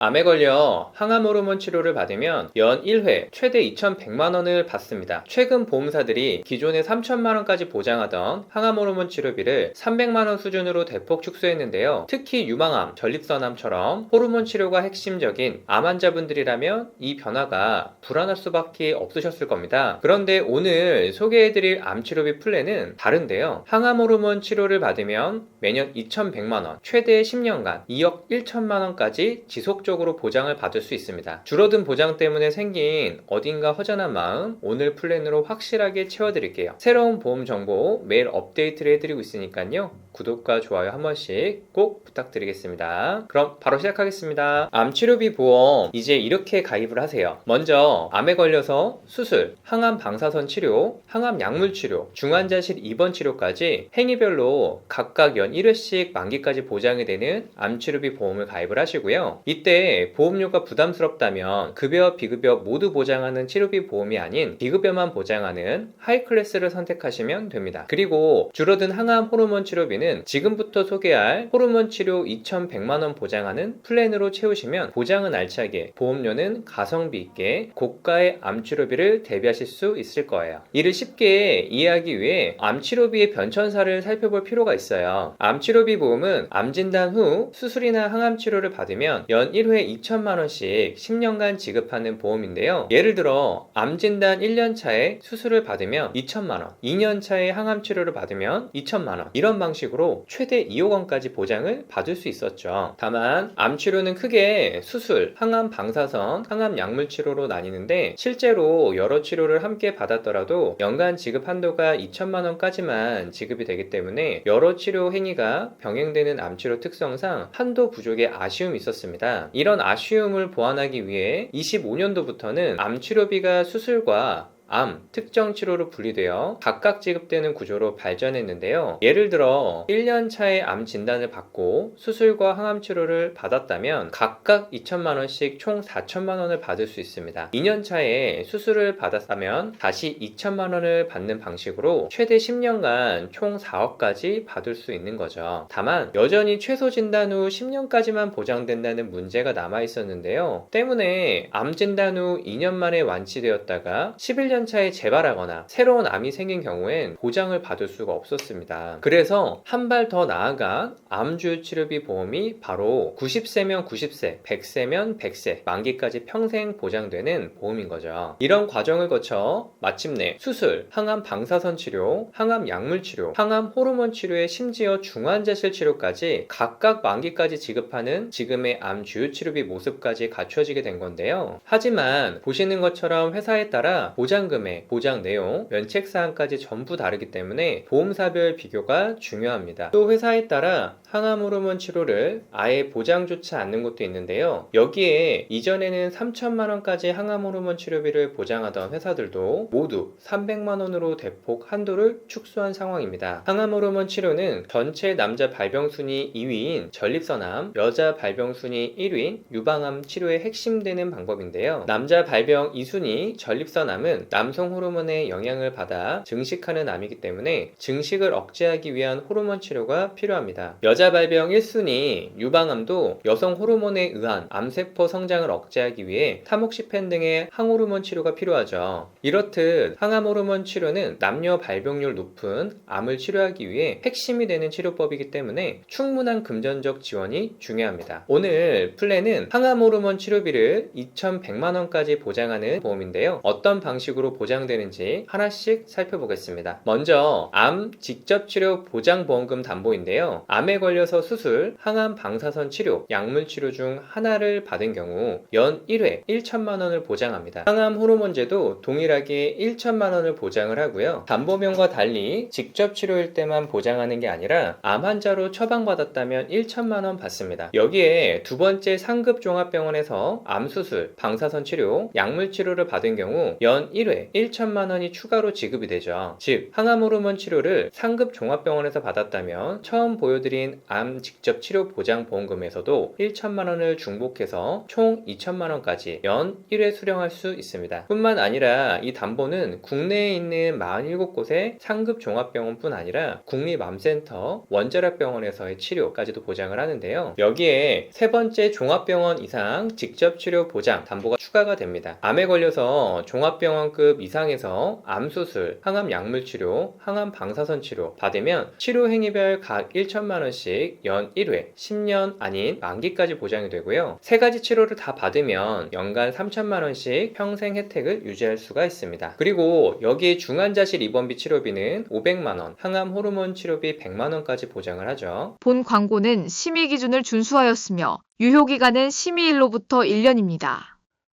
암에 걸려 항암 호르몬 치료를 받으면 연 1회 최대 2,100만 원을 받습니다. 최근 보험사들이 기존에 3천만 원까지 보장하던 항암 호르몬 치료비를 300만 원 수준으로 대폭 축소했는데요. 특히 유방암, 전립선암처럼 호르몬 치료가 핵심적인 암 환자분들이라면 이 변화가 불안할 수밖에 없으셨을 겁니다. 그런데 오늘 소개해드릴 암 치료비 플랜은 다른데요. 항암 호르몬 치료를 받으면 매년 2,100만 원, 최대 10년간 2억 1천만 원까지 지속적으로 보장을 받을 수 있습니다. 줄어든 보장 때문에 생긴 어딘가 허전한 마음, 오늘 플랜으로 확실하게 채워드릴게요. 새로운 보험 정보 매일 업데이트를 해드리고 있으니까요. 구독과 좋아요 한 번씩 꼭 부탁드리겠습니다. 그럼 바로 시작하겠습니다. 암치료비 보험 이제 이렇게 가입을 하세요. 먼저 암에 걸려서 수술, 항암 방사선 치료, 항암 약물 치료, 중환자실 입원 치료까지 행위별로 각각 연 1회씩 만기까지 보장이 되는 암치료비 보험을 가입을 하시고요. 이때 보험료가 부담스럽다면 급여, 비급여 모두 보장하는 치료비 보험이 아닌 비급여만 보장하는 하이클래스를 선택하시면 됩니다. 그리고 줄어든 항암 호르몬 치료비는 지금부터 소개할 호르몬 치료 2,100만 원 보장하는 플랜으로 채우시면 보장은 알차게, 보험료는 가성비 있게 고가의 암 치료비를 대비하실 수 있을 거예요. 이를 쉽게 이해하기 위해 암 치료비의 변천사를 살펴볼 필요가 있어요. 암 치료비 보험은 암 진단 후 수술이나 항암 치료를 받으면 연 1회 2천만 원씩 10년간 지급하는 보험인데요. 예를 들어 암 진단 1년 차에 수술을 받으면 2천만 원, 2년 차에 항암 치료를 받으면 2천만 원, 이런 방식으로 최대 2억 원까지 보장을 받을 수 있었죠. 다만 암 치료는 크게 수술, 항암 방사선, 항암 약물 치료로 나뉘는데 실제로 여러 치료를 함께 받았더라도 연간 지급 한도가 2천만 원까지만 지급이 되기 때문에 여러 치료 행위가 병행되는 암 치료 특성상 한도 부족의 아쉬움이 있었습니다. 이런 아쉬움을 보완하기 위해 25년도부터는 암 치료비가 수술과 암, 특정 치료로 분리되어 각각 지급되는 구조로 발전했는데요. 예를 들어 1년 차에 암 진단을 받고 수술과 항암 치료를 받았다면 각각 2천만 원씩 총 4천만 원을 받을 수 있습니다. 2년 차에 수술을 받았다면 다시 2천만 원을 받는 방식으로 최대 10년간 총 4억까지 받을 수 있는 거죠. 다만 여전히 최소 진단 후 10년까지만 보장된다는 문제가 남아 있었는데요. 때문에 암 진단 후 2년 만에 완치되었다가 11년 차에 재발하거나 새로운 암이 생긴 경우엔 보장을 받을 수가 없었습니다. 그래서 한 발 더 나아간 암주 치료비 보험이 바로 90세면 90세, 100세면 100세, 만기까지 평생 보장되는 보험인 거죠. 이런 과정을 거쳐 마침내 수술, 항암 방사선 치료, 항암 약물 치료, 항암 호르몬 치료에 심지어 중환자실 치료까지 각각 만기까지 지급하는 지금의 암 주요 치료비 모습까지 갖춰지게 된 건데요. 하지만 보시는 것처럼 회사에 따라 보장 금액, 보장 내용, 면책 사항까지 전부 다르기 때문에 보험사별 비교가 중요합니다. 또 회사에 따라 항암 호르몬 치료를 아예 보장조차 않는 곳도 있는데요. 여기에 이전에는 3천만 원까지 항암 호르몬 치료비를 보장하던 회사들도 모두 300만 원으로 대폭 한도를 축소한 상황입니다. 항암 호르몬 치료는 전체 남자 발병 순위 2위인 전립선암, 여자 발병 순위 1위인 유방암 치료의 핵심되는 방법인데요. 남자 발병 2순위 전립선암은 남성 호르몬의 영향을 받아 증식하는 암이기 때문에 증식을 억제하기 위한 호르몬 치료가 필요합니다. 여자 발병 1순위 유방암도 여성 호르몬에 의한 암세포 성장을 억제하기 위해 타목시펜 등의 항호르몬 치료가 필요하죠. 이렇듯 항암 호르몬 치료는 남녀 발병률 높은 암을 치료하기 위해 핵심이 되는 치료법이기 때문에 충분한 금전적 지원이 중요합니다. 오늘 플랜은 항암 호르몬 치료비를 2,100만 원까지 보장하는 보험인데요. 어떤 방식으로 보장되는지 하나씩 살펴보겠습니다. 먼저 암 직접 치료 보장보험금 담보인데요. 암에 걸려서 수술, 항암 방사선 치료, 약물 치료 중 하나를 받은 경우 연 1회 1천만 원을 보장합니다. 항암 호르몬제도 동일하게 1천만 원을 보장을 하고요. 담보명과 달리 직접 치료일 때만 보장하는 게 아니라 암 환자로 처방받았다면 1천만 원 받습니다. 여기에 두 번째 상급 종합병원에서 암 수술, 방사선 치료, 약물 치료를 받은 경우 연 1회 1회 1천만 원이 추가로 지급이 되죠. 즉 항암호르몬 치료를 상급 종합병원에서 받았다면 처음 보여드린 암 직접 치료 보장 보험금에서도 1천만 원을 중복해서 총 2천만 원까지 연 1회 수령할 수 있습니다. 뿐만 아니라 이 담보는 국내에 있는 47곳의 상급 종합병원뿐 아니라 국립암센터, 원자력병원에서의 치료까지도 보장을 하는데요. 여기에 세 번째 종합병원 이상 직접 치료 보장 담보가 추가가 됩니다. 암에 걸려서 종합병원급 이상에서 암수술, 항암 약물 치료, 항암 방사선 치료 받으면 치료 행위별 각 1천만 원씩 연 1회 10년 아닌 만기까지 보장이 되고요. 세 가지 치료를 다 받으면 연간 3천만 원씩 평생 혜택을 유지할 수가 있습니다. 그리고 여기에 중환자실 입원비 치료비는 500만 원, 항암 호르몬 치료비 100만 원까지 보장을 하죠. 본 광고는 심의 기준을 준수하였으며 유효기간은 심의일로부터 1년입니다.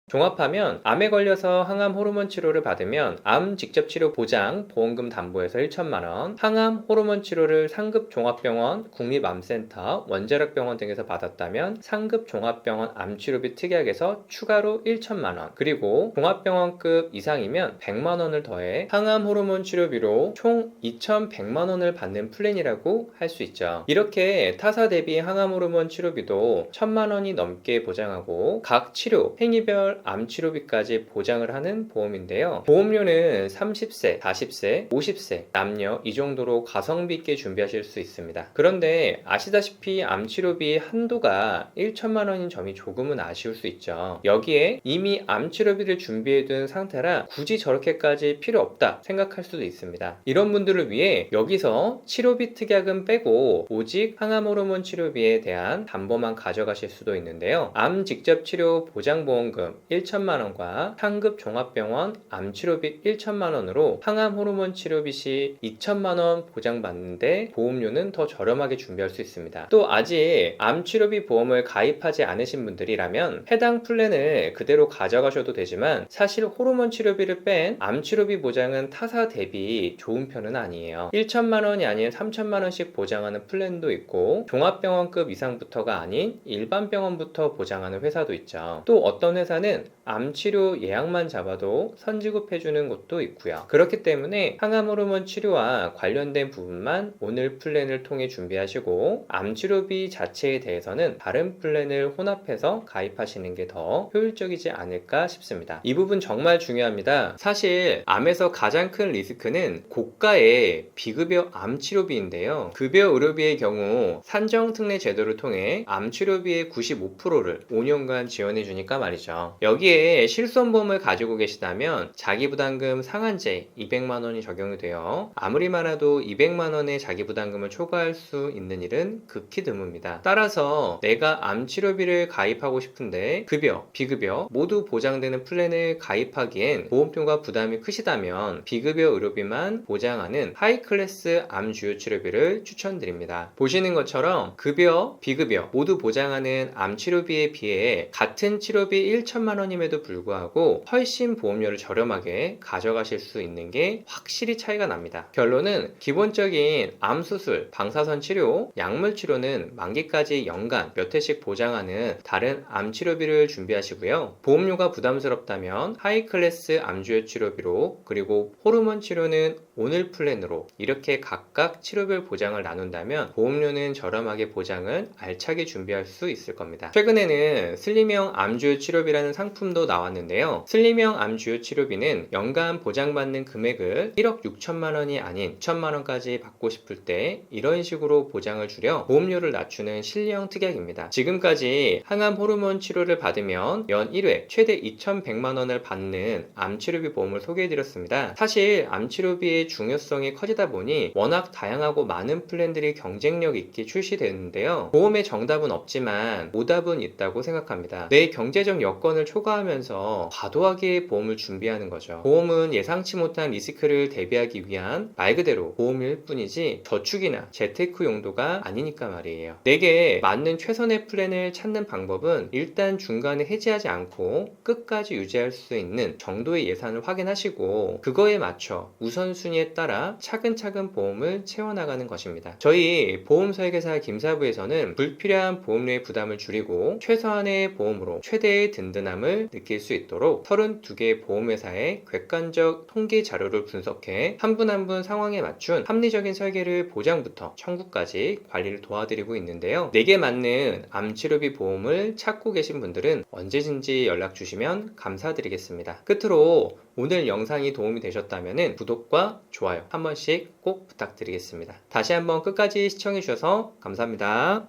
종합하면 암에 걸려서 항암 호르몬 치료를 받으면 암 직접 치료 보장 보험금 담보에서 1천만 원, 항암 호르몬 치료를 상급 종합병원, 국립암센터, 원자력병원 등에서 받았다면 상급 종합병원 암치료비 특약에서 추가로 1천만 원, 그리고 종합병원급 이상이면 100만 원을 더해 항암 호르몬 치료비로 총 2,100만 원을 받는 플랜이라고 할 수 있죠. 이렇게 타사 대비 항암 호르몬 치료비도 1,000만 원이 넘게 보장하고 각 치료 행위별 암 치료비까지 보장을 하는 보험인데요. 보험료는 30세, 40세, 50세 남녀 이 정도로 가성비 있게 준비하실 수 있습니다. 그런데 아시다시피 암 치료비 한도가 1천만 원인 점이 조금은 아쉬울 수 있죠. 여기에 이미 암 치료비를 준비해둔 상태라 굳이 저렇게까지 필요 없다 생각할 수도 있습니다. 이런 분들을 위해 여기서 치료비 특약은 빼고 오직 항암 호르몬 치료비에 대한 담보만 가져가실 수도 있는데요. 암 직접 치료 보장보험금 1천만 원과 상급 종합병원 암치료비 1천만 원으로 항암 호르몬 치료비 시 2천만 원 보장받는데 보험료는 더 저렴하게 준비할 수 있습니다. 또 아직 암치료비 보험을 가입하지 않으신 분들이라면 해당 플랜을 그대로 가져가셔도 되지만 사실 호르몬 치료비를 뺀 암치료비 보장은 타사 대비 좋은 편은 아니에요. 1천만 원이 아닌 3천만 원씩 보장하는 플랜도 있고 종합병원급 이상부터가 아닌 일반 병원부터 보장하는 회사도 있죠. 또 어떤 회사는 암치료 예약만 잡아도 선지급해주는 곳도 있고요. 그렇기 때문에 항암 호르몬 치료와 관련된 부분만 오늘 플랜을 통해 준비하시고 암치료비 자체에 대해서는 다른 플랜을 혼합해서 가입하시는 게 더 효율적이지 않을까 싶습니다. 이 부분 정말 중요합니다. 사실 암에서 가장 큰 리스크는 고가의 비급여 암치료비인데요. 급여 의료비의 경우 산정특례 제도를 통해 암치료비의 95%를 5년간 지원해 주니까 말이죠. 여기에 실손보험을 가지고 계시다면 자기부담금 상한제 200만 원이 적용이 되어 아무리 많아도 200만 원의 자기부담금을 초과할 수 있는 일은 극히 드뭅니다. 따라서 내가 암치료비를 가입하고 싶은데 급여, 비급여 모두 보장되는 플랜을 가입하기엔 보험료가 부담이 크시다면 비급여 의료비만 보장하는 하이클래스 암주요치료비를 추천드립니다. 보시는 것처럼 급여, 비급여 모두 보장하는 암치료비에 비해 같은 치료비 1천만 원임에도 불구하고 훨씬 보험료를 저렴하게 가져가실 수 있는 게 확실히 차이가 납니다. 결론은 기본적인 암수술, 방사선 치료, 약물 치료는 만기까지 연간 몇 회씩 보장하는 다른 암 치료비를 준비하시고요. 보험료가 부담스럽다면 하이클래스 암주요 치료비로, 그리고 호르몬 치료는 오늘 플랜으로 이렇게 각각 치료별 보장을 나눈다면 보험료는 저렴하게 보장을 알차게 준비할 수 있을 겁니다. 최근에는 슬림형 암주요 치료비라는 상품도 나왔는데요. 슬림형 암주요 치료비는 연간 보장받는 금액을 1억 6천만 원이 아닌 2천만 원까지 받고 싶을 때 이런 식으로 보장을 줄여 보험료를 낮추는 실리형 특약입니다. 지금까지 항암 호르몬 치료를 받으면 연 1회 최대 2,100만 원을 받는 암치료비 보험을 소개해드렸습니다. 사실 암치료비의 중요성이 커지다 보니 워낙 다양하고 많은 플랜들이 경쟁력 있게 출시되는데요. 보험의 정답은 없지만 오답은 있다고 생각합니다. 내 경제적 여건을 초과하면서 과도하게 보험을 준비하는 거죠. 보험은 예상치 못한 리스크를 대비하기 위한 말 그대로 보험일 뿐이지 저축이나 재테크 용도가 아니니까 말이에요. 내게 맞는 최선의 플랜을 찾는 방법은 일단 중간에 해지하지 않고 끝까지 유지할 수 있는 정도의 예산을 확인하시고 그거에 맞춰 우선순위 상위에 따라 차근차근 보험을 채워나가는 것입니다. 저희 보험설계사 김사부에서는 불필요한 보험료의 부담을 줄이고 최소한의 보험으로 최대의 든든함을 느낄 수 있도록 32개 보험회사의 객관적 통계 자료를 분석해 한 분 한 분 상황에 맞춘 합리적인 설계를 보장부터 청구까지 관리를 도와드리고 있는데요. 내게 맞는 암치료비 보험을 찾고 계신 분들은 언제든지 연락 주시면 감사드리겠습니다. 끝으로 오늘 영상이 도움이 되셨다면 구독과 좋아요 한 번씩 꼭 부탁드리겠습니다. 다시 한번 끝까지 시청해 주셔서 감사합니다.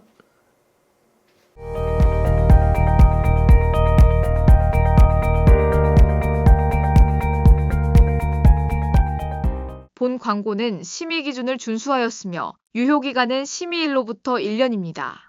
본 광고는 심의 기준을 준수하였으며 유효기간은 심의일로부터 1년입니다.